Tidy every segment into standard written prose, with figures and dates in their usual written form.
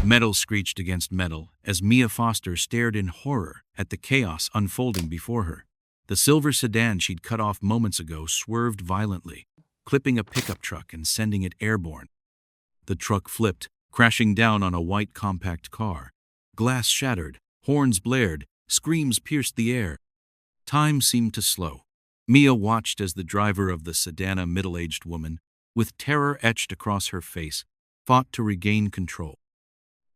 Metal screeched against metal as Mia Foster stared in horror at the chaos unfolding before her. The silver sedan she'd cut off moments ago swerved violently, clipping a pickup truck and sending it airborne. The truck flipped, crashing down on a white compact car. Glass shattered, horns blared, screams pierced the air. Time seemed to slow. Mia watched as the driver of the sedan, a middle-aged woman, with terror etched across her face, fought to regain control.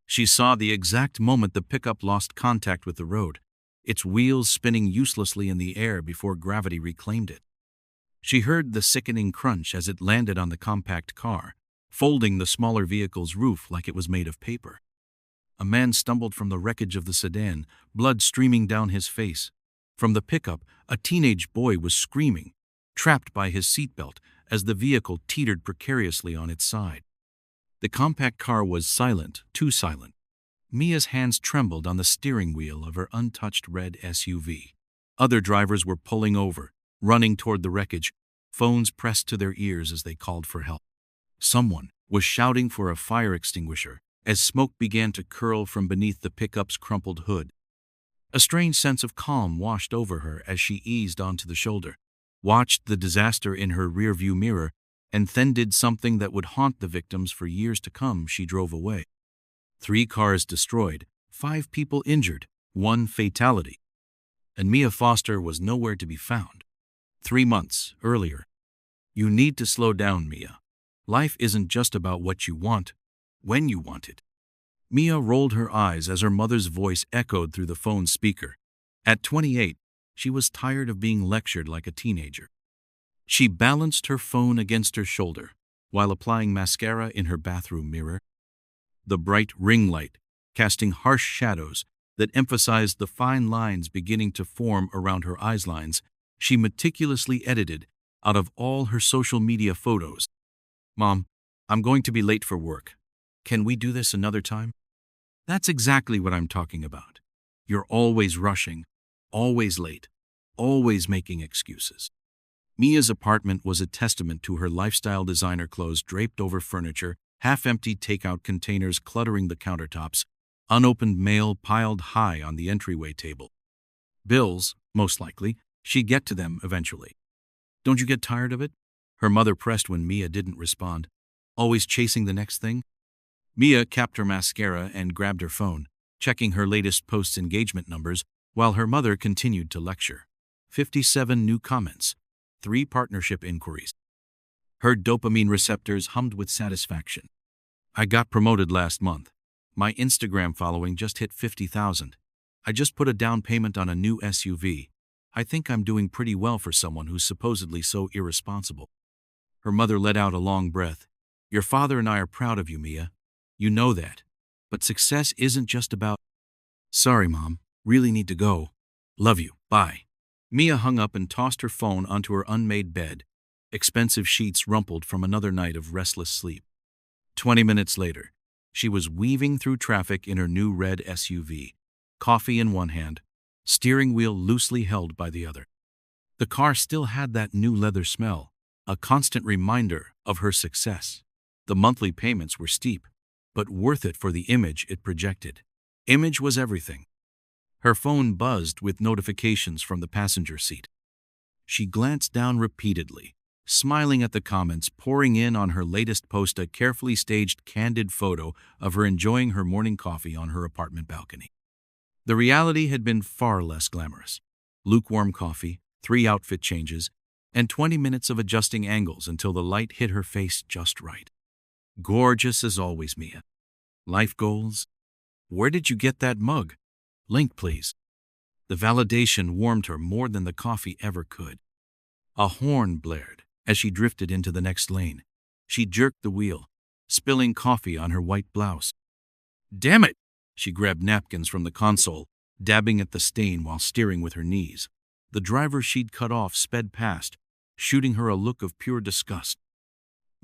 She saw the exact moment the pickup lost contact with the road, its wheels spinning uselessly in the air before gravity reclaimed it. She heard the sickening crunch as it landed on the compact car, folding the smaller vehicle's roof like it was made of paper. A man stumbled from the wreckage of the sedan, blood streaming down his face. From the pickup, a teenage boy was screaming, trapped by his seatbelt as the vehicle teetered precariously on its side. The compact car was silent, too silent. Mia's hands trembled on the steering wheel of her untouched red SUV. Other drivers were pulling over, running toward the wreckage, phones pressed to their ears as they called for help. Someone was shouting for a fire extinguisher as smoke began to curl from beneath the pickup's crumpled hood. A strange sense of calm washed over her as she eased onto the shoulder, watched the disaster in her rearview mirror, and then did something that would haunt the victims for years to come. She drove away. 3 cars destroyed, 5 people injured, 1 fatality. And Mia Foster was nowhere to be found. 3 months earlier. You need to slow down, Mia. Life isn't just about what you want, when you want it. Mia rolled her eyes as her mother's voice echoed through the phone speaker. At 28, she was tired of being lectured like a teenager. She balanced her phone against her shoulder while applying mascara in her bathroom mirror. The bright ring light, casting harsh shadows that emphasized the fine lines beginning to form around her eyes lines, she meticulously edited out of all her social media photos. Mom, I'm going to be late for work. Can we do this another time? That's exactly what I'm talking about. You're always rushing, always late, always making excuses. Mia's apartment was a testament to her lifestyle. Designer clothes draped over furniture, half-empty takeout containers cluttering the countertops, unopened mail piled high on the entryway table. Bills, most likely, she'd get to them eventually. Don't you get tired of it? Her mother pressed when Mia didn't respond. Always chasing the next thing? Mia capped her mascara and grabbed her phone, checking her latest post's engagement numbers while her mother continued to lecture. 57 new comments. 3 partnership inquiries. Her dopamine receptors hummed with satisfaction. I got promoted last month. My Instagram following just hit 50,000. I just put a down payment on a new SUV. I think I'm doing pretty well for someone who's supposedly so irresponsible. Her mother let out a long breath. Your father and I are proud of you, Mia. You know that. But success isn't just about... Sorry, Mom. Really need to go. Love you. Bye. Mia hung up and tossed her phone onto her unmade bed, expensive sheets rumpled from another night of restless sleep. 20 minutes later, she was weaving through traffic in her new red SUV, coffee in one hand, steering wheel loosely held by the other. The car still had that new leather smell, a constant reminder of her success. The monthly payments were steep, but worth it for the image it projected. Image was everything. Her phone buzzed with notifications from the passenger seat. She glanced down repeatedly, smiling at the comments pouring in on her latest post, a carefully staged, candid photo of her enjoying her morning coffee on her apartment balcony. The reality had been far less glamorous. Lukewarm coffee, 3 outfit changes, and 20 minutes of adjusting angles until the light hit her face just right. Gorgeous as always, Mia. Life goals? Where did you get that mug? Link, please. The validation warmed her more than the coffee ever could. A horn blared as she drifted into the next lane. She jerked the wheel, spilling coffee on her white blouse. Damn it! She grabbed napkins from the console, dabbing at the stain while steering with her knees. The driver she'd cut off sped past, shooting her a look of pure disgust.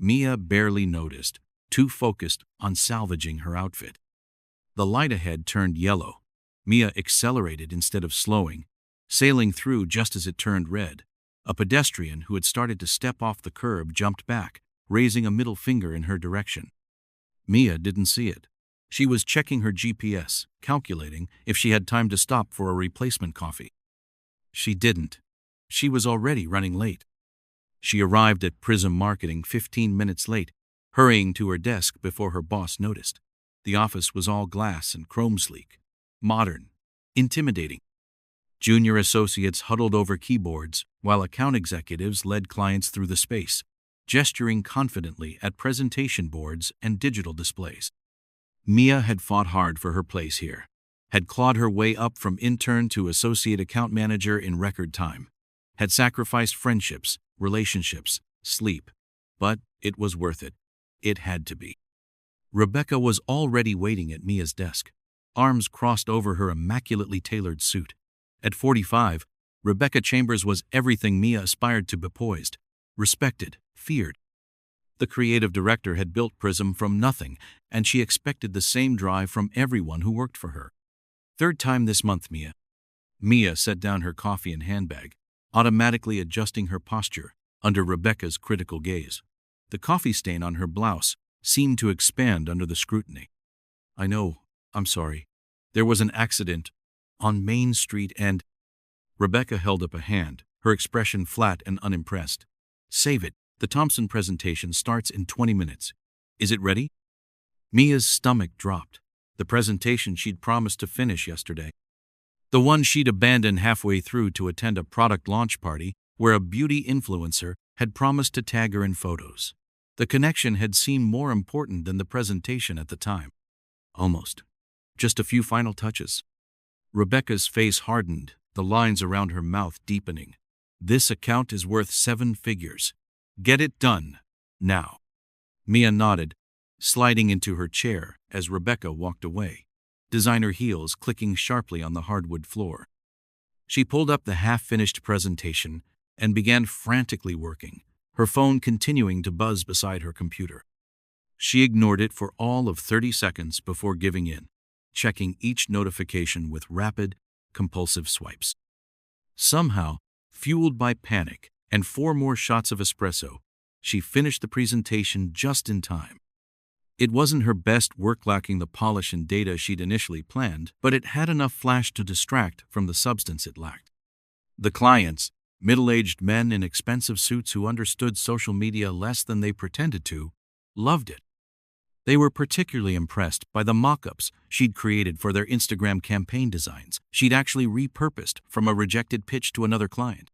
Mia barely noticed, too focused on salvaging her outfit. The light ahead turned yellow. Mia accelerated instead of slowing, sailing through just as it turned red. A pedestrian who had started to step off the curb jumped back, raising a middle finger in her direction. Mia didn't see it. She was checking her GPS, calculating if she had time to stop for a replacement coffee. She didn't. She was already running late. She arrived at Prism Marketing 15 minutes late, hurrying to her desk before her boss noticed. The office was all glass and chrome sleek, modern, intimidating. Junior associates huddled over keyboards, while account executives led clients through the space, gesturing confidently at presentation boards and digital displays. Mia had fought hard for her place here, had clawed her way up from intern to associate account manager in record time, had sacrificed friendships, relationships, sleep, but it was worth it. It had to be. Rebecca was already waiting at Mia's desk, arms crossed over her immaculately tailored suit. At 45, Rebecca Chambers was everything Mia aspired to be: poised, respected, feared. The creative director had built Prism from nothing, and she expected the same drive from everyone who worked for her. Third time this month, Mia. Mia set down her coffee and handbag, automatically adjusting her posture under Rebecca's critical gaze. The coffee stain on her blouse seemed to expand under the scrutiny. I know, I'm sorry. There was an accident on Main Street and… Rebecca held up a hand, her expression flat and unimpressed. Save it. The Thompson presentation starts in 20 minutes. Is it ready? Mia's stomach dropped. The presentation she'd promised to finish yesterday. The one she'd abandoned halfway through to attend a product launch party where a beauty influencer had promised to tag her in photos. The connection had seemed more important than the presentation at the time. Almost. Just a few final touches. Rebecca's face hardened, the lines around her mouth deepening. This account is worth 7 figures. Get it done. Now. Mia nodded, sliding into her chair as Rebecca walked away, designer heels clicking sharply on the hardwood floor. She pulled up the half-finished presentation and began frantically working, her phone continuing to buzz beside her computer. She ignored it for all of 30 seconds before giving in, checking each notification with rapid, compulsive swipes. Somehow, fueled by panic and 4 more shots of espresso, she finished the presentation just in time. It wasn't her best work, lacking the polish and data she'd initially planned, but it had enough flash to distract from the substance it lacked. The clients, middle-aged men in expensive suits who understood social media less than they pretended to, loved it. They were particularly impressed by the mock-ups she'd created for their Instagram campaign designs she'd actually repurposed from a rejected pitch to another client.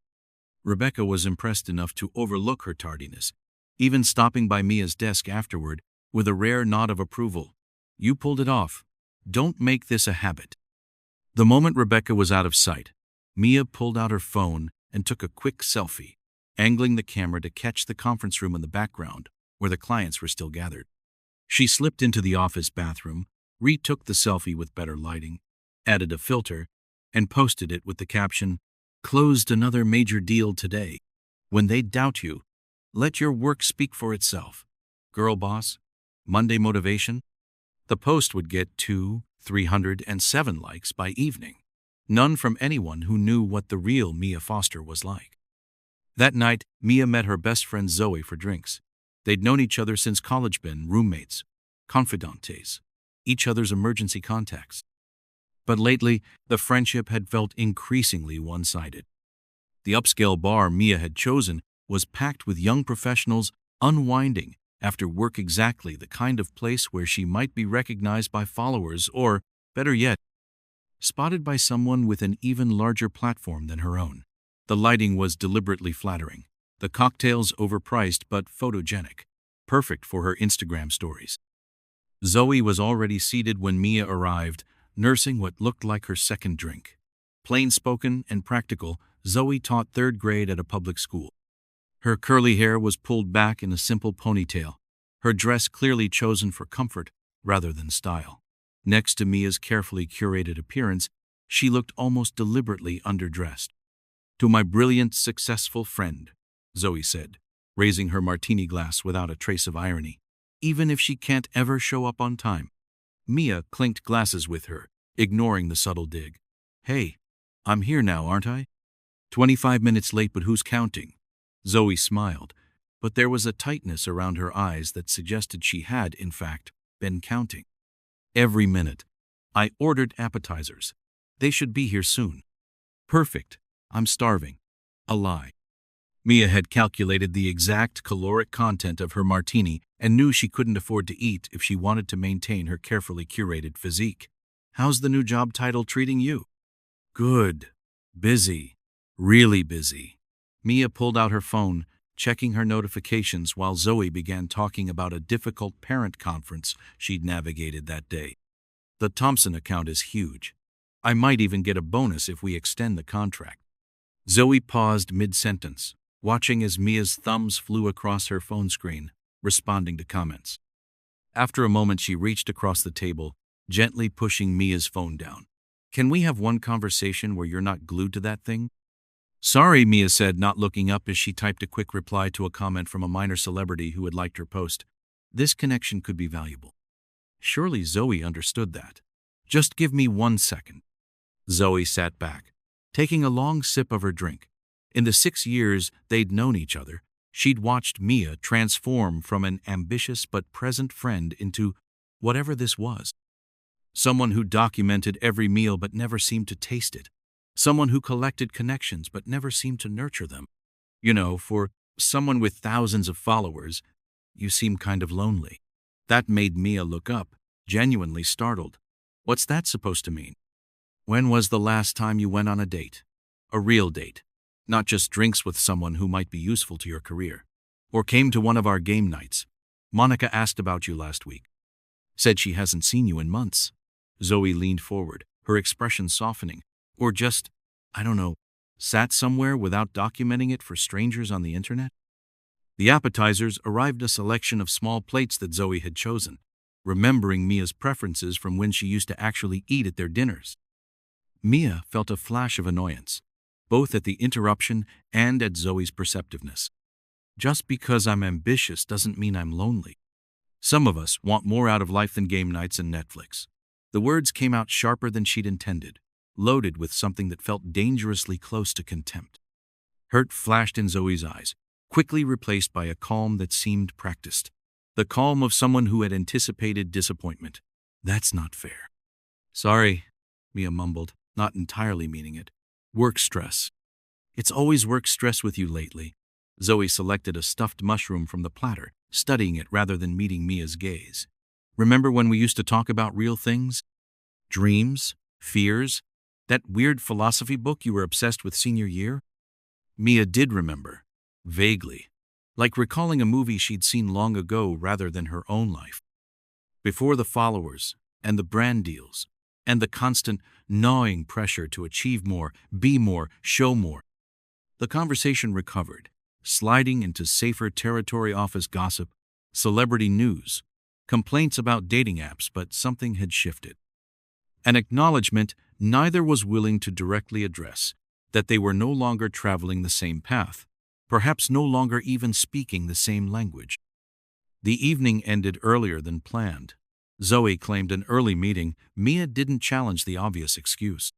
Rebecca was impressed enough to overlook her tardiness, even stopping by Mia's desk afterward with a rare nod of approval. You pulled it off. Don't make this a habit. The moment Rebecca was out of sight, Mia pulled out her phone and took a quick selfie, angling the camera to catch the conference room in the background where the clients were still gathered. She slipped into the office bathroom, retook the selfie with better lighting, added a filter, and posted it with the caption, "Closed another major deal today. When they doubt you, let your work speak for itself. Girl boss, Monday motivation." The post would get 307 likes by evening, none from anyone who knew what the real Mia Foster was like. That night, Mia met her best friend Zoe for drinks. They'd known each other since college, been roommates, confidantes, each other's emergency contacts. But lately, the friendship had felt increasingly one-sided. The upscale bar Mia had chosen was packed with young professionals unwinding after work, exactly the kind of place where she might be recognized by followers or, better yet, spotted by someone with an even larger platform than her own. The lighting was deliberately flattering, the cocktails overpriced but photogenic, perfect for her Instagram stories. Zoe was already seated when Mia arrived, nursing what looked like her second drink. Plain-spoken and practical, Zoe taught 3rd grade at a public school. Her curly hair was pulled back in a simple ponytail, her dress clearly chosen for comfort rather than style. Next to Mia's carefully curated appearance, she looked almost deliberately underdressed. "To my brilliant, successful friend," Zoe said, raising her martini glass without a trace of irony. "Even if she can't ever show up on time." Mia clinked glasses with her, ignoring the subtle dig. "Hey, I'm here now, aren't I? 25 minutes late, but who's counting?" Zoe smiled, but there was a tightness around her eyes that suggested she had, in fact, been counting. Every minute. I ordered appetizers. They should be here soon. Perfect. I'm starving. A lie. Mia had calculated the exact caloric content of her martini and knew she couldn't afford to eat if she wanted to maintain her carefully curated physique. How's the new job title treating you? Good. Busy. Really busy. Mia pulled out her phone, checking her notifications while Zoe began talking about a difficult parent conference she'd navigated that day. The Thompson account is huge. I might even get a bonus if we extend the contract. Zoe paused mid-sentence, watching as Mia's thumbs flew across her phone screen, responding to comments. After a moment, she reached across the table, gently pushing Mia's phone down. Can we have one conversation where you're not glued to that thing? Sorry, Mia said, not looking up as she typed a quick reply to a comment from a minor celebrity who had liked her post. This connection could be valuable. Surely Zoe understood that. Just give me 1 second. Zoe sat back, taking a long sip of her drink. In the 6 years they'd known each other, she'd watched Mia transform from an ambitious but present friend into whatever this was. Someone who documented every meal but never seemed to taste it. Someone who collected connections but never seemed to nurture them. You know, for someone with thousands of followers, you seem kind of lonely. That made Mia look up, genuinely startled. What's that supposed to mean? When was the last time you went on a date? A real date. Not just drinks with someone who might be useful to your career. Or came to one of our game nights. Monica asked about you last week. Said she hasn't seen you in months. Zoe leaned forward, her expression softening. Or just, I don't know, sat somewhere without documenting it for strangers on the internet? The appetizers arrived, a selection of small plates that Zoe had chosen, remembering Mia's preferences from when she used to actually eat at their dinners. Mia felt a flash of annoyance, both at the interruption and at Zoe's perceptiveness. Just because I'm ambitious doesn't mean I'm lonely. Some of us want more out of life than game nights and Netflix. The words came out sharper than she'd intended, loaded with something that felt dangerously close to contempt. Hurt flashed in Zoe's eyes, quickly replaced by a calm that seemed practiced. The calm of someone who had anticipated disappointment. That's not fair. Sorry, Mia mumbled, not entirely meaning it. Work stress. It's always work stress with you lately. Zoe selected a stuffed mushroom from the platter, studying it rather than meeting Mia's gaze. Remember when we used to talk about real things? Dreams? Fears? That weird philosophy book you were obsessed with senior year? Mia did remember, vaguely, like recalling a movie she'd seen long ago rather than her own life. Before the followers, and the brand deals, and the constant, gnawing pressure to achieve more, be more, show more. The conversation recovered, sliding into safer territory: office gossip, celebrity news, complaints about dating apps, but something had shifted. An acknowledgement neither was willing to directly address, that they were no longer traveling the same path, perhaps no longer even speaking the same language. The evening ended earlier than planned. Zoe claimed an early meeting. Mia didn't challenge the obvious excuse.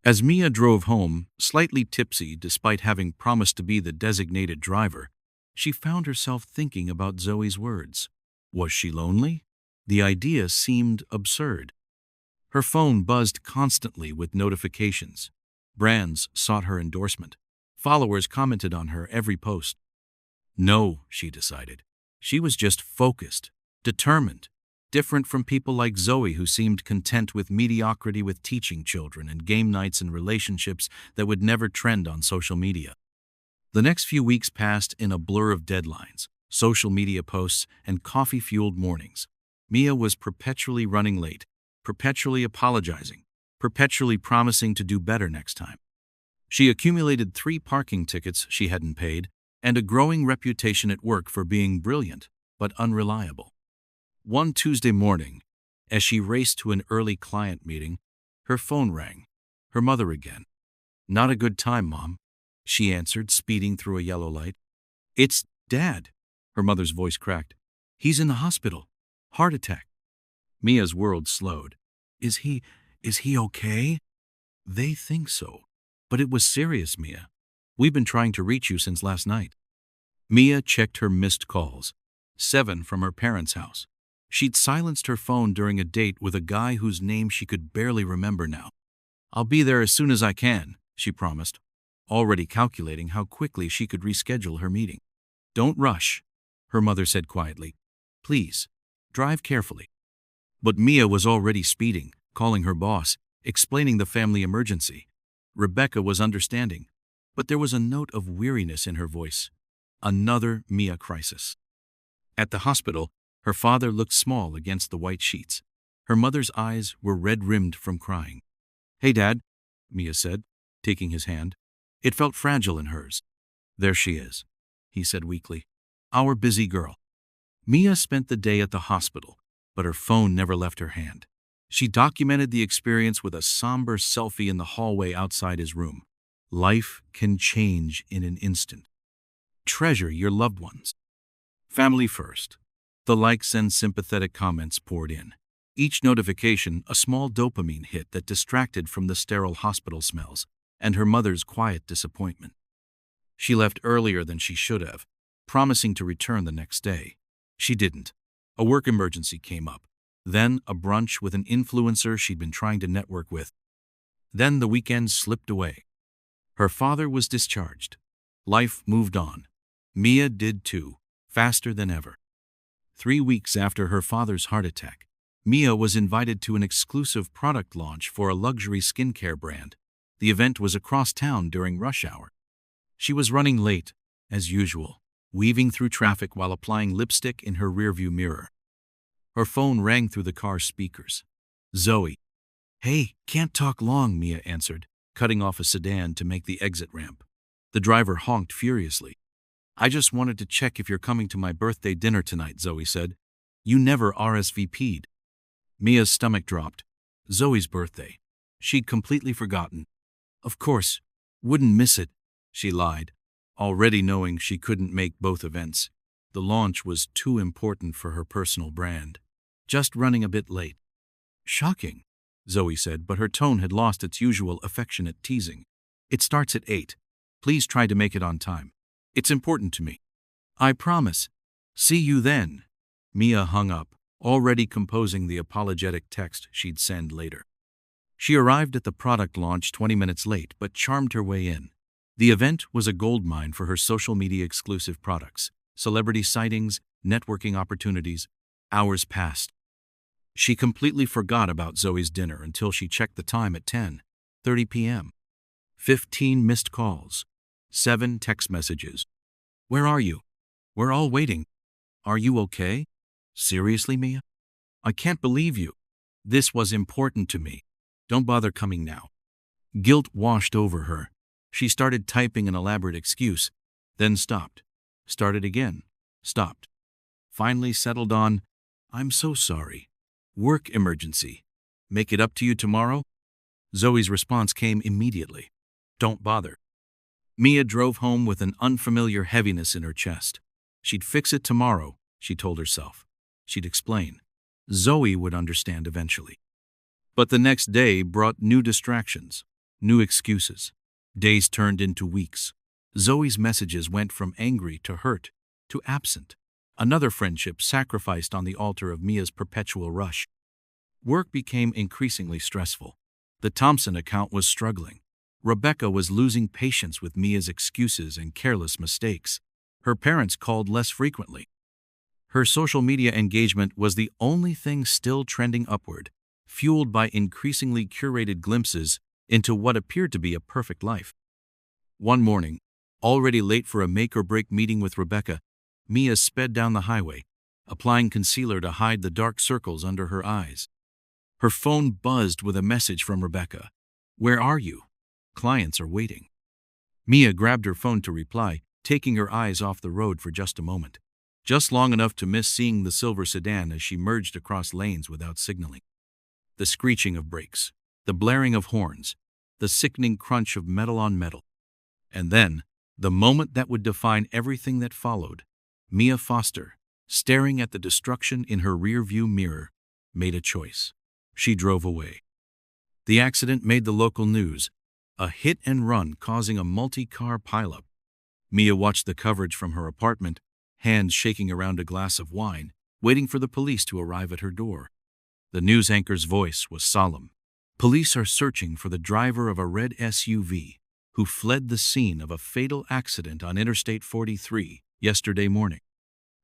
As Mia drove home, slightly tipsy despite having promised to be the designated driver, she found herself thinking about Zoe's words. Was she lonely? The idea seemed absurd. Her phone buzzed constantly with notifications. Brands sought her endorsement. Followers commented on her every post. No, she decided. She was just focused, determined, different from people like Zoe who seemed content with mediocrity, with teaching children and game nights and relationships that would never trend on social media. The next few weeks passed in a blur of deadlines, social media posts, and coffee-fueled mornings. Mia was perpetually running late, perpetually apologizing, perpetually promising to do better next time. She accumulated 3 parking tickets she hadn't paid and a growing reputation at work for being brilliant but unreliable. One Tuesday morning, as she raced to an early client meeting, her phone rang. Her mother again. Not a good time, Mom, she answered, speeding through a yellow light. It's Dad, her mother's voice cracked. He's in the hospital. Heart attack. Mia's world slowed. Is he okay? They think so. But it was serious, Mia. We've been trying to reach you since last night. Mia checked her missed calls. 7 from her parents' house. She'd silenced her phone during a date with a guy whose name she could barely remember now. "I'll be there as soon as I can," she promised, already calculating how quickly she could reschedule her meeting. "Don't rush," her mother said quietly. "Please, drive carefully." But Mia was already speeding, calling her boss, explaining the family emergency. Rebecca was understanding, but there was a note of weariness in her voice. Another Mia crisis. At the hospital, her father looked small against the white sheets. Her mother's eyes were red-rimmed from crying. "Hey, Dad," Mia said, taking his hand. It felt fragile in hers. "There she is," he said weakly. "Our busy girl." Mia spent the day at the hospital, but her phone never left her hand. She documented the experience with a somber selfie in the hallway outside his room. Life can change in an instant. Treasure your loved ones. Family first. The likes and sympathetic comments poured in. Each notification a small dopamine hit that distracted from the sterile hospital smells and her mother's quiet disappointment. She left earlier than she should have, promising to return the next day. She didn't. A work emergency came up. Then a brunch with an influencer she'd been trying to network with. Then the weekend slipped away. Her father was discharged. Life moved on. Mia did too, faster than ever. 3 weeks after her father's heart attack, Mia was invited to an exclusive product launch for a luxury skincare brand. The event was across town during rush hour. She was running late, as usual, weaving through traffic while applying lipstick in her rearview mirror. Her phone rang through the car's speakers. "Zoe." "Hey, can't talk long," Mia answered, cutting off a sedan to make the exit ramp. The driver honked furiously. "I just wanted to check if you're coming to my birthday dinner tonight," Zoe said. "You never RSVP'd." Mia's stomach dropped. Zoe's birthday. She'd completely forgotten. "Of course, wouldn't miss it," she lied, already knowing she couldn't make both events. The launch was too important for her personal brand. "Just running a bit late." "Shocking," Zoe said, but her tone had lost its usual affectionate teasing. "It starts at 8. Please try to make it on time. It's important to me." "I promise. See you then." Mia hung up, already composing the apologetic text she'd send later. She arrived at the product launch 20 minutes late, but charmed her way in. The event was a goldmine for her social media exclusive products, celebrity sightings, networking opportunities. Hours passed. She completely forgot about Zoe's dinner until she checked the time at 10:30 p.m. 15 missed calls. 7 text messages. "Where are you? We're all waiting. Are you okay? Seriously, Mia? I can't believe you. This was important to me. Don't bother coming now." Guilt washed over her. She started typing an elaborate excuse, then stopped. Started again. Stopped. Finally settled on, "I'm so sorry. Work emergency. Make it up to you tomorrow?" Zoe's response came immediately. "Don't bother." Mia drove home with an unfamiliar heaviness in her chest. She'd fix it tomorrow, she told herself. She'd explain. Zoe would understand eventually. But the next day brought new distractions, new excuses. Days turned into weeks. Zoe's messages went from angry to hurt to absent. Another friendship sacrificed on the altar of Mia's perpetual rush. Work became increasingly stressful. The Thompson account was struggling. Rebecca was losing patience with Mia's excuses and careless mistakes. Her parents called less frequently. Her social media engagement was the only thing still trending upward, fueled by increasingly curated glimpses into what appeared to be a perfect life. One morning, already late for a make-or-break meeting with Rebecca, Mia sped down the highway, applying concealer to hide the dark circles under her eyes. Her phone buzzed with a message from Rebecca. "Where are you? Clients are waiting." Mia grabbed her phone to reply, taking her eyes off the road for just a moment. Just long enough to miss seeing the silver sedan as she merged across lanes without signaling. The screeching of brakes, the blaring of horns, the sickening crunch of metal on metal. And then, the moment that would define everything that followed, Mia Foster, staring at the destruction in her rear-view mirror, made a choice. She drove away. The accident made the local news, a hit-and-run causing a multi-car pileup. Mia watched the coverage from her apartment, hands shaking around a glass of wine, waiting for the police to arrive at her door. The news anchor's voice was solemn. Police are searching for the driver of a red SUV who fled the scene of a fatal accident on Interstate 43 yesterday morning.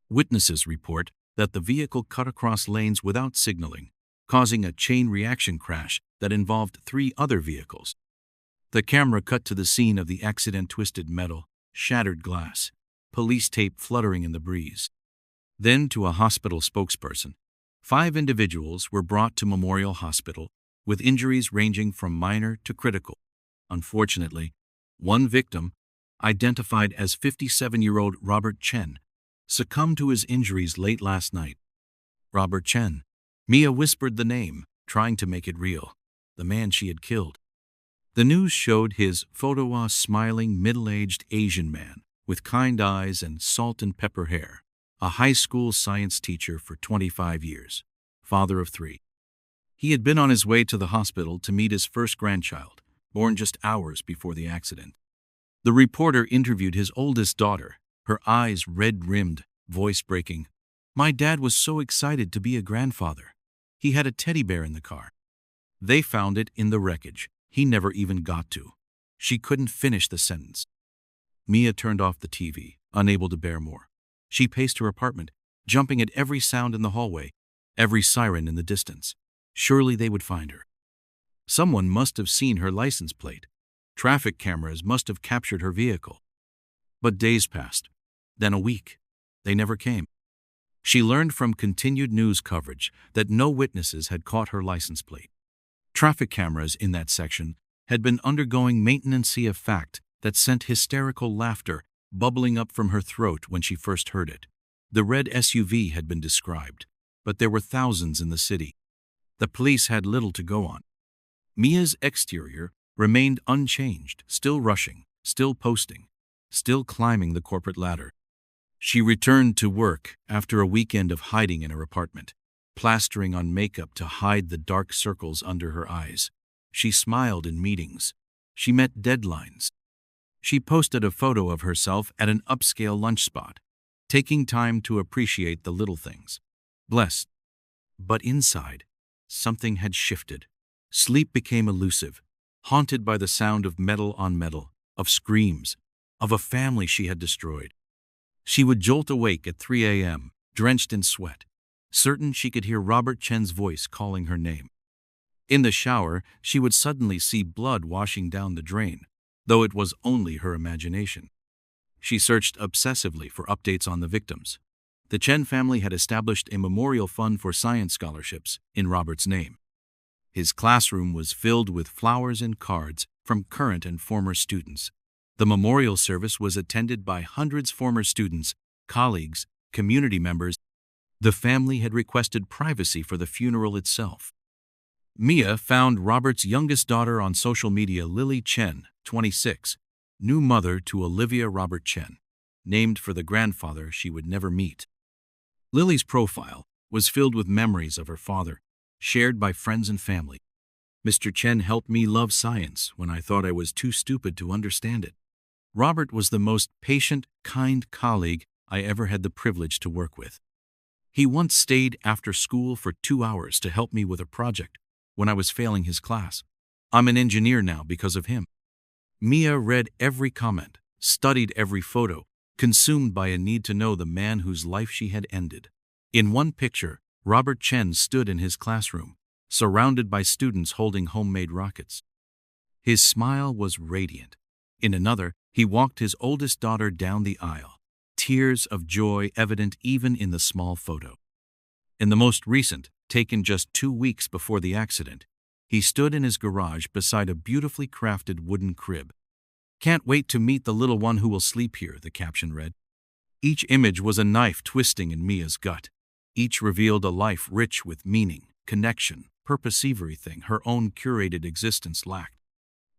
Witnesses report that the vehicle cut across lanes without signaling, causing a chain reaction crash that involved 3 other vehicles. The camera cut to the scene of the accident: twisted metal, shattered glass, police tape fluttering in the breeze. Then to a hospital spokesperson. 5 individuals were brought to Memorial Hospital with injuries ranging from minor to critical. Unfortunately, one victim, identified as 57-year-old Robert Chen, succumbed to his injuries late last night. Robert Chen. Mia whispered the name, trying to make it real. The man she had killed. The news showed his photo: a smiling, middle-aged Asian man with kind eyes and salt and pepper hair, a high school science teacher for 25 years, father of 3. He had been on his way to the hospital to meet his first grandchild, born just hours before the accident. The reporter interviewed his oldest daughter, her eyes red-rimmed, voice breaking. "My dad was so excited to be a grandfather. He had a teddy bear in the car. They found it in the wreckage. He never even got to." She couldn't finish the sentence. Mia turned off the TV, unable to bear more. She paced her apartment, jumping at every sound in the hallway, every siren in the distance. Surely they would find her. Someone must have seen her license plate. Traffic cameras must have captured her vehicle. But days passed, then a week. They never came. She learned from continued news coverage that no witnesses had caught her license plate. Traffic cameras in that section had been undergoing maintenance, a fact that sent hysterical laughter bubbling up from her throat when she first heard it. The red SUV had been described, but there were thousands in the city. The police had little to go on. Mia's exterior remained unchanged, still rushing, still posting, still climbing the corporate ladder. She returned to work after a weekend of hiding in her apartment, plastering on makeup to hide the dark circles under her eyes. She smiled in meetings. She met deadlines. She posted a photo of herself at an upscale lunch spot, taking time to appreciate the little things. Blessed. But inside, something had shifted. Sleep became elusive, haunted by the sound of metal on metal, of screams, of a family she had destroyed. She would jolt awake at 3 a.m., drenched in sweat, certain she could hear Robert Chen's voice calling her name. In the shower, she would suddenly see blood washing down the drain, though it was only her imagination. She searched obsessively for updates on the victims. The Chen family had established a memorial fund for science scholarships in Robert's name. His classroom was filled with flowers and cards from current and former students. The memorial service was attended by hundreds of former students, colleagues, community members. The family had requested privacy for the funeral itself. Mia found Robert's youngest daughter on social media, Lily Chen, 26, new mother to Olivia Robert Chen, named for the grandfather she would never meet. Lily's profile was filled with memories of her father, shared by friends and family. "Mr. Chen helped me love science when I thought I was too stupid to understand it. Robert was the most patient, kind colleague I ever had the privilege to work with. He once stayed after school for 2 hours to help me with a project when I was failing his class. I'm an engineer now because of him." Mia read every comment, studied every photo, consumed by a need to know the man whose life she had ended. In one picture, Robert Chen stood in his classroom, surrounded by students holding homemade rockets. His smile was radiant. In another, he walked his oldest daughter down the aisle, tears of joy evident even in the small photo. In the most recent, taken just 2 weeks before the accident, he stood in his garage beside a beautifully crafted wooden crib. "Can't wait to meet the little one who will sleep here," the caption read. Each image was a knife twisting in Mia's gut. Each revealed a life rich with meaning, connection, purpose, everything her own curated existence lacked.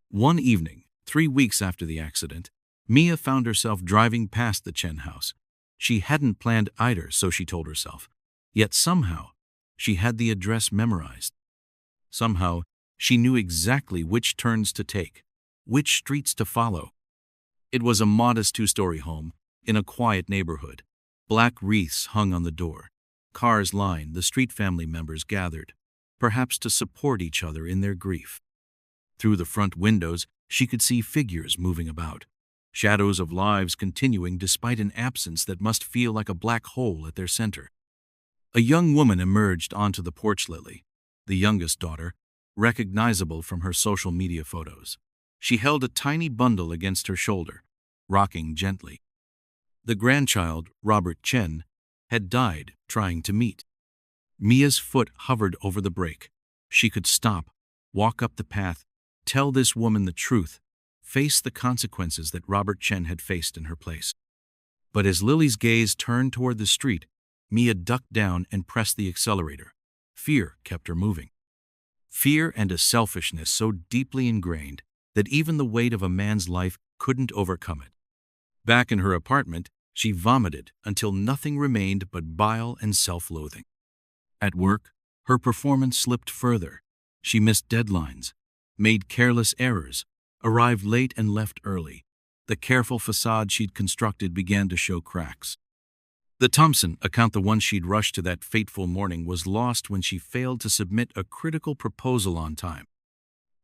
One evening, 3 weeks after the accident, Mia found herself driving past the Chen house. She hadn't planned either, so she told herself. Yet somehow, she had the address memorized. Somehow, she knew exactly which turns to take, which streets to follow. It was a modest 2-story home in a quiet neighborhood. Black wreaths hung on the door. Cars lined the street. Family members gathered, perhaps to support each other in their grief. Through the front windows, she could see figures moving about, shadows of lives continuing despite an absence that must feel like a black hole at their center. A young woman emerged onto the porch. Lily, the youngest daughter, recognizable from her social media photos. She held a tiny bundle against her shoulder, rocking gently. The grandchild, Robert Chen, had died trying to meet. Mia's foot hovered over the brake. She could stop, walk up the path, tell this woman the truth, face the consequences that Robert Chen had faced in her place. But as Lily's gaze turned toward the street, Mia ducked down and pressed the accelerator. Fear kept her moving. Fear and a selfishness so deeply ingrained that even the weight of a man's life couldn't overcome it. Back in her apartment, she vomited until nothing remained but bile and self-loathing. At work, her performance slipped further. She missed deadlines, made careless errors, arrived late and left early. The careful facade she'd constructed began to show cracks. The Thompson account, the one she'd rushed to that fateful morning, was lost when she failed to submit a critical proposal on time.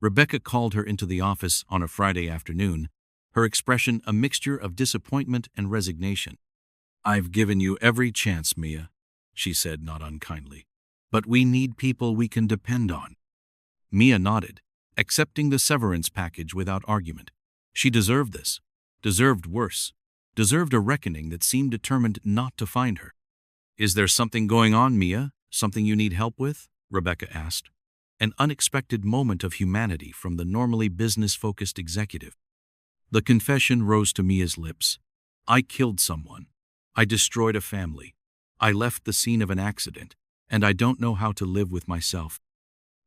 Rebecca called her into the office on a Friday afternoon, her expression a mixture of disappointment and resignation. "I've given you every chance, Mia," she said not unkindly, "but we need people we can depend on." Mia nodded, accepting the severance package without argument. She deserved this, deserved worse, deserved a reckoning that seemed determined not to find her. "Is there something going on, Mia? Something you need help with?" Rebecca asked. An unexpected moment of humanity from the normally business-focused executive. The confession rose to Mia's lips. "I killed someone. I destroyed a family. I left the scene of an accident, and I don't know how to live with myself."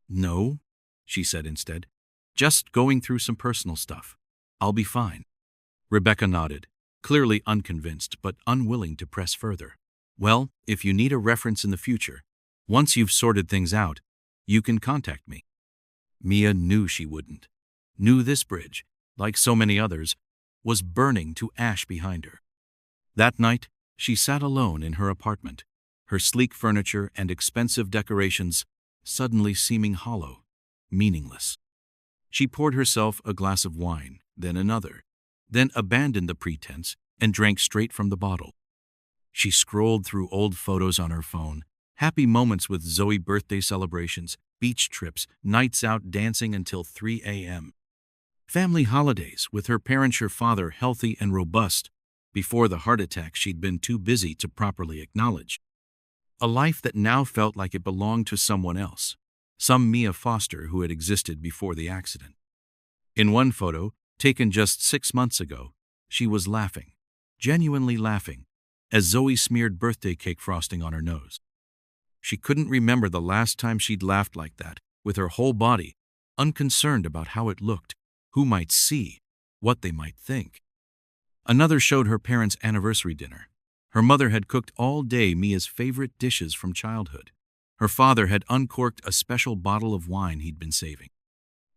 "No," she said instead. "Just going through some personal stuff. I'll be fine." Rebecca nodded, clearly unconvinced but unwilling to press further. "Well, if you need a reference in the future, once you've sorted things out, you can contact me." Mia knew she wouldn't. Knew this bridge, like so many others, was burning to ash behind her. That night, she sat alone in her apartment, her sleek furniture and expensive decorations suddenly seeming hollow, meaningless. She poured herself a glass of wine, then another, then abandoned the pretense and drank straight from the bottle. She scrolled through old photos on her phone, happy moments with Zoe, birthday celebrations, beach trips, nights out dancing until 3 a.m. Family holidays with her parents, her father healthy and robust, before the heart attack she'd been too busy to properly acknowledge. A life that now felt like it belonged to someone else, some Mia Foster who had existed before the accident. In one photo, taken just 6 months ago, she was laughing, genuinely laughing, as Zoe smeared birthday cake frosting on her nose. She couldn't remember the last time she'd laughed like that, with her whole body, unconcerned about how it looked, who might see, what they might think. Another showed her parents' anniversary dinner. Her mother had cooked all day Mia's favorite dishes from childhood. Her father had uncorked a special bottle of wine he'd been saving.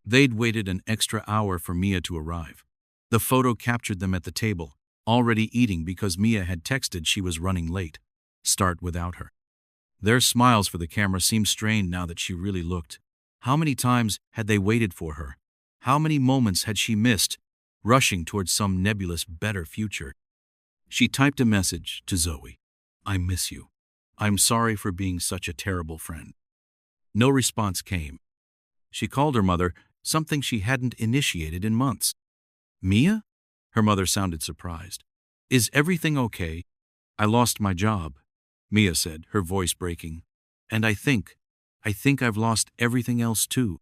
They'd waited an extra hour for Mia to arrive. The photo captured them at the table, already eating because Mia had texted she was running late. Start without her. Their smiles for the camera seemed strained now that she really looked. How many times had they waited for her? How many moments had she missed, rushing towards some nebulous better future? She typed a message to Zoe. "I miss you. I'm sorry for being such a terrible friend." No response came. She called her mother, something she hadn't initiated in months. "Mia?" Her mother sounded surprised. "Is everything okay?" "I lost my job," Mia said, her voice breaking. "And I think I've lost everything else too."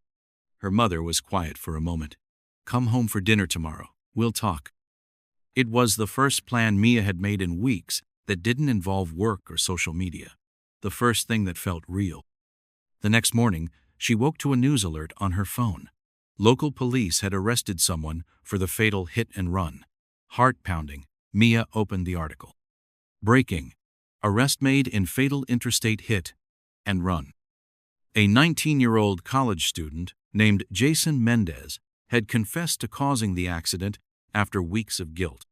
Her mother was quiet for a moment. "Come home for dinner tomorrow. We'll talk." It was the first plan Mia had made in weeks that didn't involve work or social media. The first thing that felt real. The next morning, she woke to a news alert on her phone. Local police had arrested someone for the fatal hit and run. Heart-pounding, Mia opened the article. Breaking. Arrest made in fatal interstate hit and run. A 19-year-old college student named Jason Mendez had confessed to causing the accident after weeks of guilt.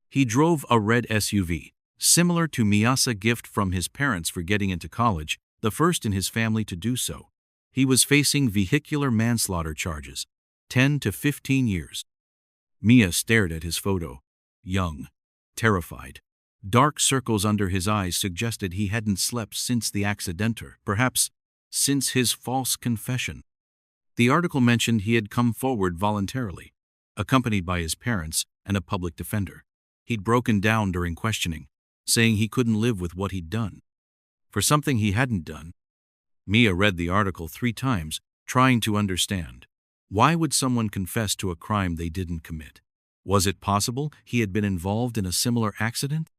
He drove a red SUV, Similar to Mia's gift from his parents for getting into college, the first in his family to do so. He was facing vehicular manslaughter charges, 10 to 15 years. Mia stared at his photo, young, terrified. Dark circles under his eyes suggested he hadn't slept since the accident, or perhaps since his false confession. The article mentioned he had come forward voluntarily, accompanied by his parents and a public defender. He'd broken down during questioning, saying he couldn't live with what he'd done. For something he hadn't done. Mia read the article 3 times, trying to understand. Why would someone confess to a crime they didn't commit? Was it possible he had been involved in a similar accident?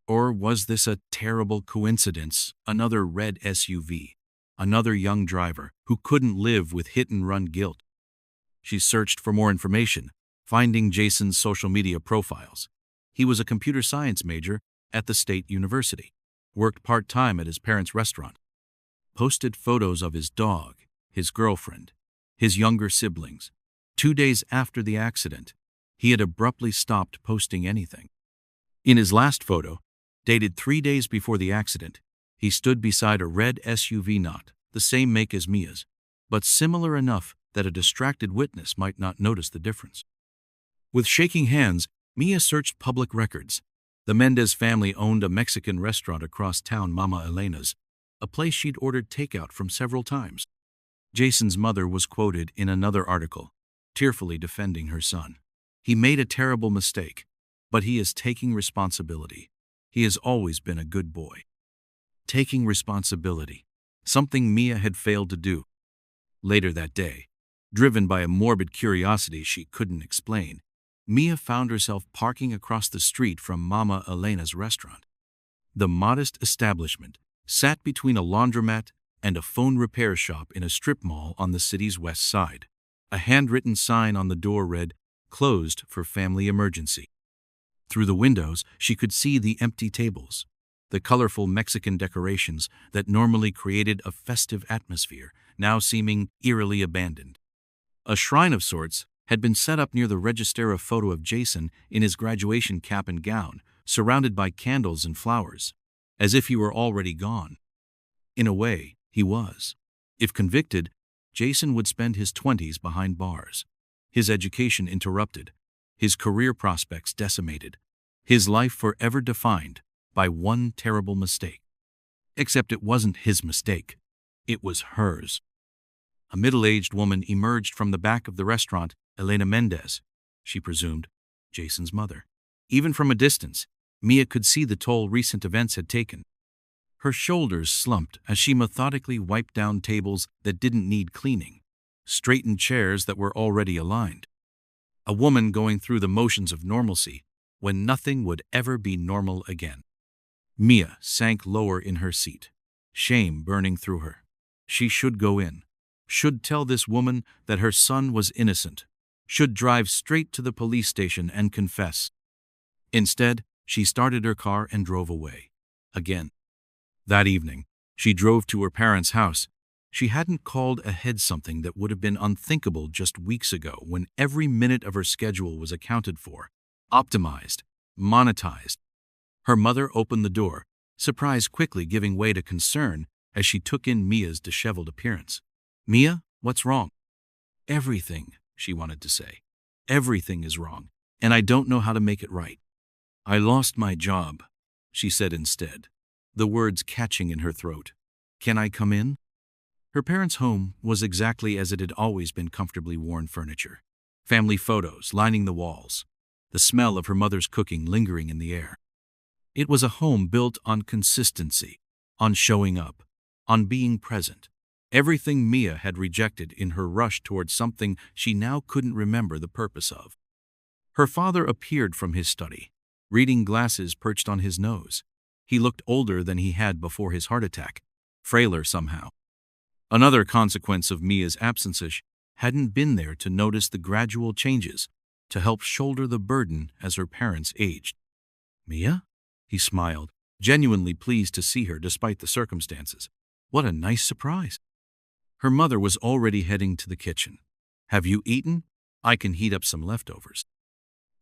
Or was this a terrible coincidence, another red SUV, another young driver who couldn't live with hit-and-run guilt? She searched for more information, finding Jason's social media profiles. He was a computer science major at the state university, worked part-time at his parents' restaurant, posted photos of his dog, his girlfriend, his younger siblings. 2 days after the accident, he had abruptly stopped posting anything. In his last photo, dated 3 days before the accident, he stood beside a red SUV, not the same make as Mia's, but similar enough that a distracted witness might not notice the difference. With shaking hands, Mia searched public records. The Mendez family owned a Mexican restaurant across town, Mama Elena's, a place she'd ordered takeout from several times. Jason's mother was quoted in another article, tearfully defending her son. He made a terrible mistake, but he is taking responsibility. He has always been a good boy. Taking responsibility, something Mia had failed to do. Later that day, driven by a morbid curiosity she couldn't explain, Mia found herself parking across the street from Mama Elena's restaurant. The modest establishment sat between a laundromat and a phone repair shop in a strip mall on the city's west side. A handwritten sign on the door read, "Closed for family emergency." Through the windows, she could see the empty tables, the colorful Mexican decorations that normally created a festive atmosphere, now seeming eerily abandoned. A shrine of sorts had been set up near the register, a photo of Jason in his graduation cap and gown, surrounded by candles and flowers, as if he were already gone. In a way, he was. If convicted, Jason would spend his 20s behind bars, his education interrupted, his career prospects decimated, his life forever defined by one terrible mistake. Except it wasn't his mistake. It was hers. A middle-aged woman emerged from the back of the restaurant, Elena Mendez, she presumed, Jason's mother. Even from a distance, Mia could see the toll recent events had taken. Her shoulders slumped as she methodically wiped down tables that didn't need cleaning, straightened chairs that were already aligned. A woman going through the motions of normalcy when nothing would ever be normal again. Mia sank lower in her seat, shame burning through her. She should go in, should tell this woman that her son was innocent, should drive straight to the police station and confess. Instead, she started her car and drove away. Again. That evening, she drove to her parents' house. She hadn't called ahead, something that would have been unthinkable just weeks ago, when every minute of her schedule was accounted for, optimized, monetized. Her mother opened the door, surprise quickly giving way to concern as she took in Mia's disheveled appearance. "Mia, what's wrong?" "Everything," she wanted to say. "Everything is wrong, and I don't know how to make it right." "I lost my job," she said instead, the words catching in her throat. "Can I come in?" Her parents' home was exactly as it had always been, comfortably worn furniture, family photos lining the walls, the smell of her mother's cooking lingering in the air. It was a home built on consistency, on showing up, on being present. Everything Mia had rejected in her rush towards something she now couldn't remember the purpose of. Her father appeared from his study, reading glasses perched on his nose. He looked older than he had before his heart attack, frailer somehow. Another consequence of Mia's absences hadn't been there to notice the gradual changes, to help shoulder the burden as her parents aged. "Mia?" He smiled, genuinely pleased to see her despite the circumstances. What a nice surprise. Her mother was already heading to the kitchen. "Have you eaten? I can heat up some leftovers."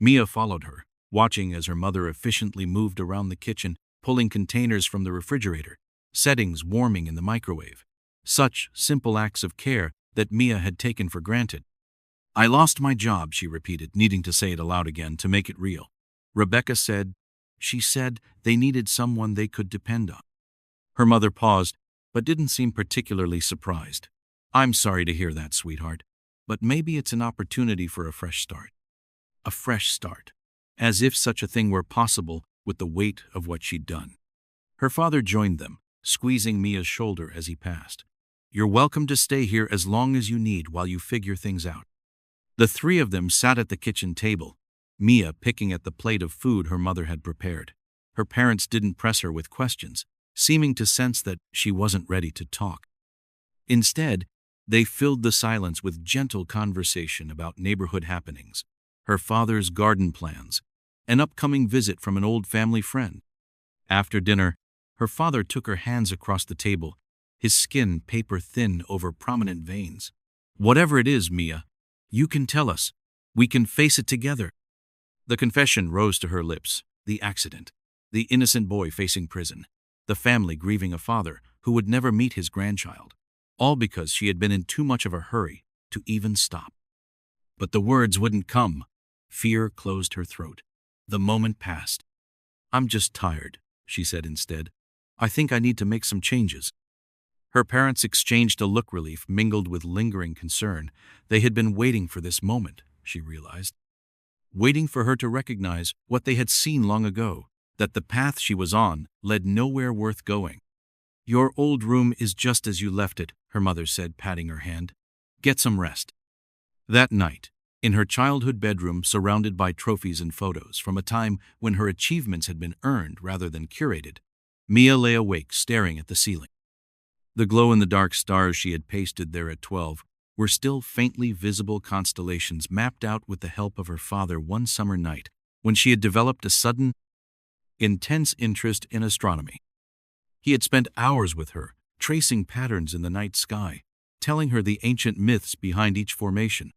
Mia followed her, watching as her mother efficiently moved around the kitchen, pulling containers from the refrigerator, settings warming in the microwave. Such simple acts of care that Mia had taken for granted. "I lost my job," she repeated, needing to say it aloud again to make it real. Rebecca said, she said they needed someone they could depend on. Her mother paused, but didn't seem particularly surprised. "I'm sorry to hear that, sweetheart, but maybe it's an opportunity for a fresh start." A fresh start. As if such a thing were possible with the weight of what she'd done. Her father joined them, squeezing Mia's shoulder as he passed. "You're welcome to stay here as long as you need while you figure things out." The three of them sat at the kitchen table, Mia picking at the plate of food her mother had prepared. Her parents didn't press her with questions, seeming to sense that she wasn't ready to talk. Instead, they filled the silence with gentle conversation about neighborhood happenings, her father's garden plans, an upcoming visit from an old family friend. After dinner, her father took her hands across the table, his skin paper-thin over prominent veins. "Whatever it is, Mia, you can tell us. We can face it together." The confession rose to her lips. The accident. The innocent boy facing prison. The family grieving a father who would never meet his grandchild. All because she had been in too much of a hurry to even stop. But the words wouldn't come. Fear closed her throat. The moment passed. "I'm just tired," she said instead. "I think I need to make some changes." Her parents exchanged a look, relief mingled with lingering concern. They had been waiting for this moment, she realized. Waiting for her to recognize what they had seen long ago, that the path she was on led nowhere worth going. "Your old room is just as you left it," her mother said, patting her hand. "Get some rest." That night, in her childhood bedroom surrounded by trophies and photos from a time when her achievements had been earned rather than curated, Mia lay awake staring at the ceiling. The glow-in-the-dark stars she had pasted there at 12 were still faintly visible constellations mapped out with the help of her father one summer night when she had developed a sudden, intense interest in astronomy. He had spent hours with her, tracing patterns in the night sky, telling her the ancient myths behind each formation.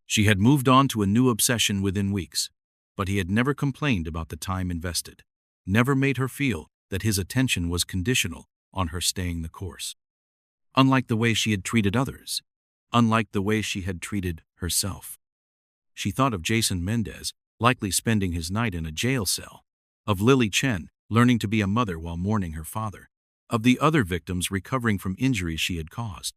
She had moved on to a new obsession within weeks, but he had never complained about the time invested, never made her feel that his attention was conditional on her staying the course. Unlike the way she had treated others, unlike the way she had treated herself. She thought of Jason Mendez, likely spending his night in a jail cell, of Lily Chen, learning to be a mother while mourning her father, of the other victims recovering from injuries she had caused.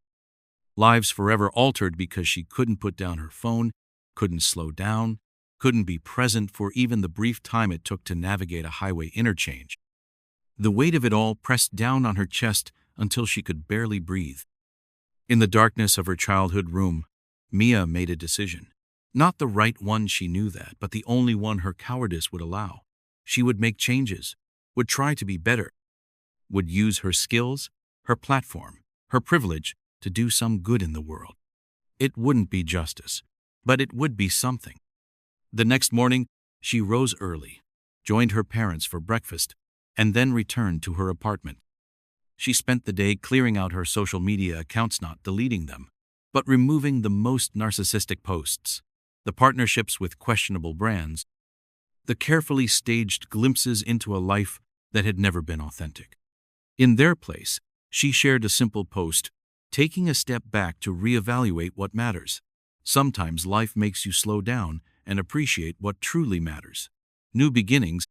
Lives forever altered because she couldn't put down her phone, couldn't slow down, couldn't be present for even the brief time it took to navigate a highway interchange. The weight of it all pressed down on her chest until she could barely breathe. In the darkness of her childhood room, Mia made a decision. Not the right one, she knew that, but the only one her cowardice would allow. She would make changes, would try to be better, would use her skills, her platform, her privilege to do some good in the world. It wouldn't be justice, but it would be something. The next morning, she rose early, joined her parents for breakfast, and then returned to her apartment. She spent the day clearing out her social media accounts, not deleting them, but removing the most narcissistic posts, the partnerships with questionable brands, the carefully staged glimpses into a life that had never been authentic. In their place, she shared a simple post, taking a step back to reevaluate what matters. Sometimes life makes you slow down and appreciate what truly matters. New beginnings.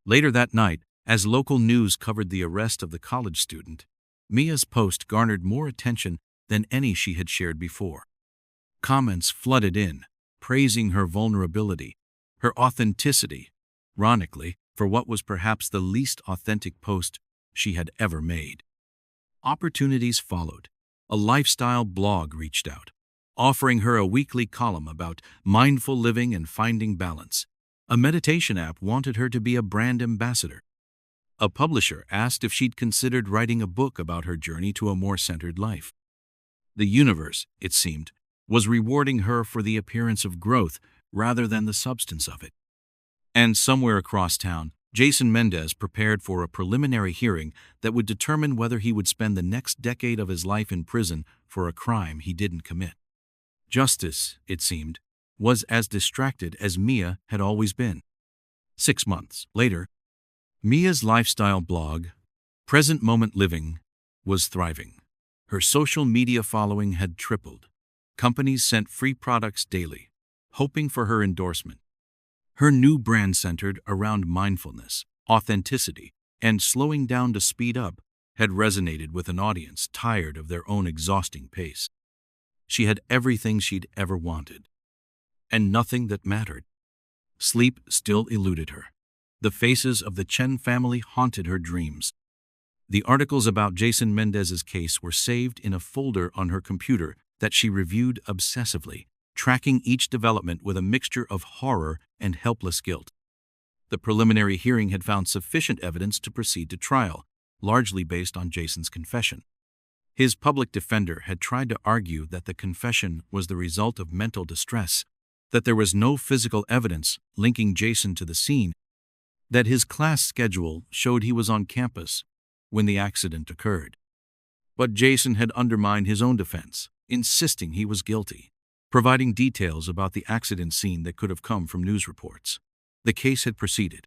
Later that night, as local news covered the arrest of the college student, Mia's post garnered more attention than any she had shared before. Comments flooded in, praising her vulnerability, her authenticity, ironically, for what was perhaps the least authentic post she had ever made. Opportunities followed. A lifestyle blog reached out, offering her a weekly column about mindful living and finding balance. A meditation app wanted her to be a brand ambassador. A publisher asked if she'd considered writing a book about her journey to a more centered life. The universe, it seemed, was rewarding her for the appearance of growth rather than the substance of it. And somewhere across town, Jason Mendez prepared for a preliminary hearing that would determine whether he would spend the next decade of his life in prison for a crime he didn't commit. Justice, it seemed, was as distracted as Mia had always been. 6 months later, Mia's lifestyle blog, Present Moment Living, was thriving. Her social media following had tripled. Companies sent free products daily, hoping for her endorsement. Her new brand centered around mindfulness, authenticity, and slowing down to speed up had resonated with an audience tired of their own exhausting pace. She had everything she'd ever wanted, and nothing that mattered. Sleep still eluded her. The faces of the Chen family haunted her dreams. The articles about Jason Mendez's case were saved in a folder on her computer that she reviewed obsessively, tracking each development with a mixture of horror and helpless guilt. The preliminary hearing had found sufficient evidence to proceed to trial, largely based on Jason's confession. His public defender had tried to argue that the confession was the result of mental distress, that there was no physical evidence linking Jason to the scene, that his class schedule showed he was on campus when the accident occurred. But Jason had undermined his own defense, insisting he was guilty, providing details about the accident scene that could have come from news reports. The case had proceeded.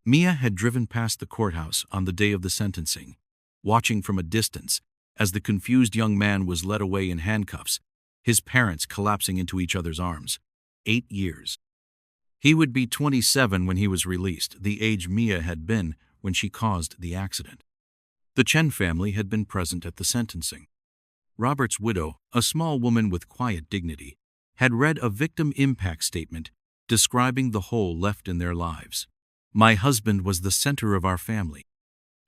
Mia had driven past the courthouse on the day of the sentencing, watching from a distance as the confused young man was led away in handcuffs, his parents collapsing into each other's arms. 8 years. He would be 27 when he was released, the age Mia had been when she caused the accident. The Chen family had been present at the sentencing. Robert's widow, a small woman with quiet dignity, had read a victim impact statement describing the hole left in their lives. "My husband was the center of our family,"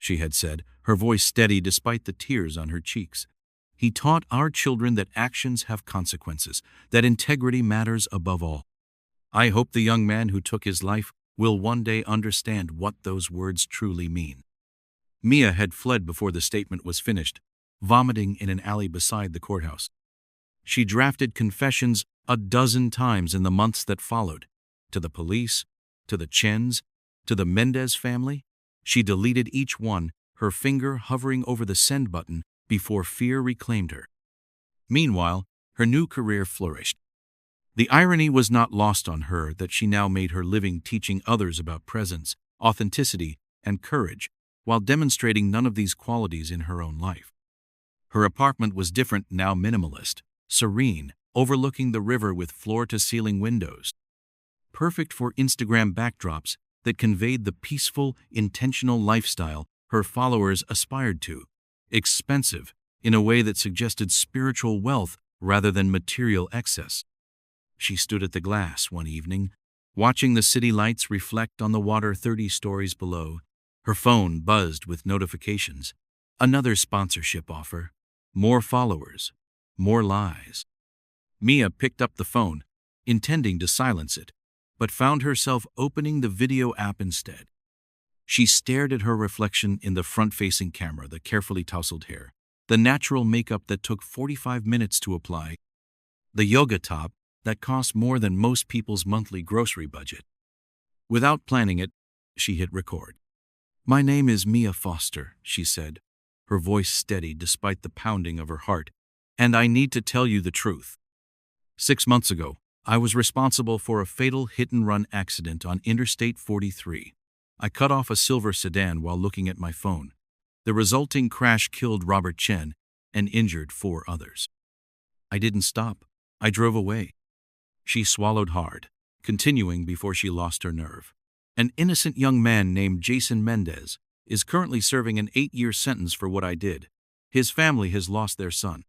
she had said, her voice steady despite the tears on her cheeks. "He taught our children that actions have consequences, that integrity matters above all. I hope the young man who took his life will one day understand what those words truly mean." Mia had fled before the statement was finished, vomiting in an alley beside the courthouse. She drafted confessions a dozen times in the months that followed, to the police, to the Chens, to the Mendez family. She deleted each one, her finger hovering over the send button before fear reclaimed her. Meanwhile, her new career flourished. The irony was not lost on her that she now made her living teaching others about presence, authenticity, and courage, while demonstrating none of these qualities in her own life. Her apartment was different, now minimalist, serene, overlooking the river with floor-to-ceiling windows. Perfect for Instagram backdrops that conveyed the peaceful, intentional lifestyle her followers aspired to. Expensive, in a way that suggested spiritual wealth rather than material excess. She stood at the glass one evening, watching the city lights reflect on the water 30 stories below. Her phone buzzed with notifications. Another sponsorship offer. More followers. More lies. Mia picked up the phone, intending to silence it, but found herself opening the video app instead. She stared at her reflection in the front-facing camera, the carefully tousled hair, the natural makeup that took 45 minutes to apply, the yoga top that cost more than most people's monthly grocery budget. Without planning it, she hit record. "My name is Mia Foster," she said, her voice steady despite the pounding of her heart, "and I need to tell you the truth. 6 months ago, I was responsible for a fatal hit-and-run accident on Interstate 43. I cut off a silver sedan while looking at my phone. The resulting crash killed Robert Chen and injured 4 others. I didn't stop. I drove away." She swallowed hard, continuing before she lost her nerve. "An innocent young man named Jason Mendez is currently serving an 8-year sentence for what I did. His family has lost their son.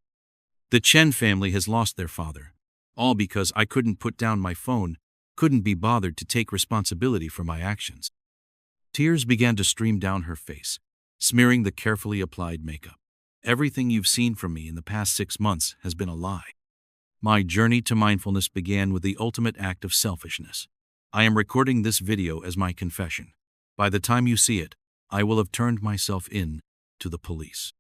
The Chen family has lost their father. All because I couldn't put down my phone, couldn't be bothered to take responsibility for my actions." Tears began to stream down her face, smearing the carefully applied makeup. "Everything you've seen from me in the past 6 months has been a lie. My journey to mindfulness began with the ultimate act of selfishness. I am recording this video as my confession. By the time you see it, I will have turned myself in to the police."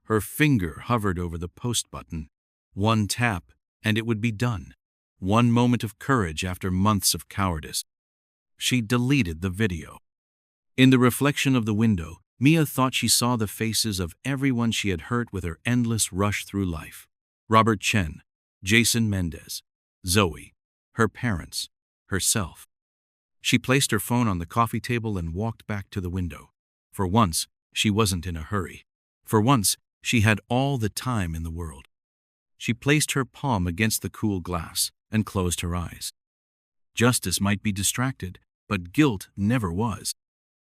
Her finger hovered over the post button. One tap, and it would be done. One moment of courage after months of cowardice. She deleted the video. In the reflection of the window, Mia thought she saw the faces of everyone she had hurt with her endless rush through life. Robert Chen, Jason Mendez, Zoe, her parents, herself. She placed her phone on the coffee table and walked back to the window. For once, she wasn't in a hurry. For once, she had all the time in the world. She placed her palm against the cool glass and closed her eyes. Justice might be distracted, but guilt never was.